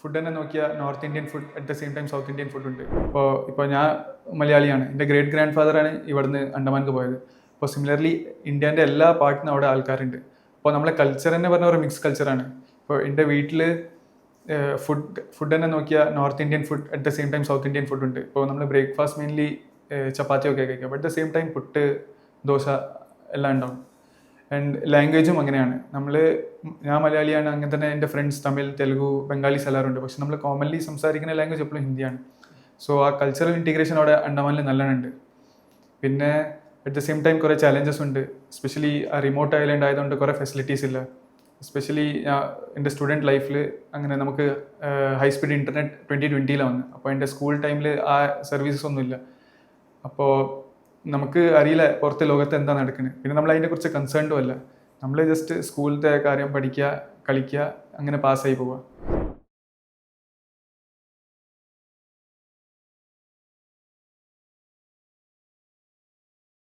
Food തന്നെ നോക്കിയാൽ north Indian food at the same time south Indian food ഉണ്ട്. ഇപ്പോൾ ഞാൻ മലയാളിയാണ്. എൻ്റെ ഗ്രേറ്റ് ഗ്രാൻഡ് ഫാദറാണ് ഇവിടുന്ന് അണ്ടമാൻക്ക് പോയത്. അപ്പോൾ സിമിലർലി ഇന്ത്യൻ്റെ എല്ലാ പാർട്ടിനും അവിടെ ആൾക്കാരുണ്ട്. അപ്പോൾ നമ്മളെ കൾച്ചർ തന്നെ പറഞ്ഞ ഒരു മിക്സ് കൾച്ചറാണ്. ഇപ്പോൾ എൻ്റെ വീട്ടിൽ ഫുഡ് തന്നെ നോക്കിയാൽ north Indian food at the same time south Indian food ഉണ്ട്. ഇപ്പോൾ നമ്മൾ ബ്രേക്ക്ഫാസ്റ്റ് മെയിൻലി ചപ്പാത്തിയൊക്കെ കഴിക്കുക. But at the same time puttu, dosa എല്ലാം ഉണ്ടാവും. ആൻഡ് ലാംഗ്വേജും അങ്ങനെയാണ്. ഞാൻ മലയാളിയാണ്, അങ്ങനെ തന്നെ എൻ്റെ ഫ്രണ്ട്സ് തമിഴ്, തെലുഗു, ബംഗാളീസ് എല്ലാവരും ഉണ്ട്. പക്ഷെ നമ്മൾ കോമൺലി സംസാരിക്കുന്ന ലാംഗ്വേജ് എപ്പോഴും ഹിന്ദിയാണ്. സോ ആ കൾച്ചറൽ ഇൻറ്റിഗ്രേഷൻ അവിടെ അണ്ടമാനിൽ നല്ലോണം ഉണ്ട്. പിന്നെ അറ്റ് ദ സെയിം ടൈം കുറേ ചാലഞ്ചസ് ഉണ്ട്. എസ്പെഷ്യലി ആ റിമോട്ട് ഐലൻഡ് ആയതുകൊണ്ട് കുറേ ഫെസിലിറ്റീസ് ഇല്ല. എസ്പെഷ്യലി എൻ്റെ സ്റ്റുഡൻറ്റ് ലൈഫിൽ അങ്ങനെ നമുക്ക് ഹൈ സ്പീഡ് ഇൻ്റർനെറ്റ് 2020 വന്നു. അപ്പോൾ എൻ്റെ സ്കൂൾ ടൈമിൽ ആ സർവീസസ് ഒന്നുമില്ല. അപ്പോൾ നമുക്ക് അറിയില്ല പുറത്തെ ലോകത്ത് എന്താ നടക്കുന്നത്. പിന്നെ നമ്മൾ അതിനെക്കുറിച്ച് കൺസേൺഡും അല്ല. നമ്മൾ ജസ്റ്റ് സ്കൂളിലത്തെ കാര്യം പഠിക്കുക, കളിക്കുക, അങ്ങനെ പാസ്സായി പോവുക.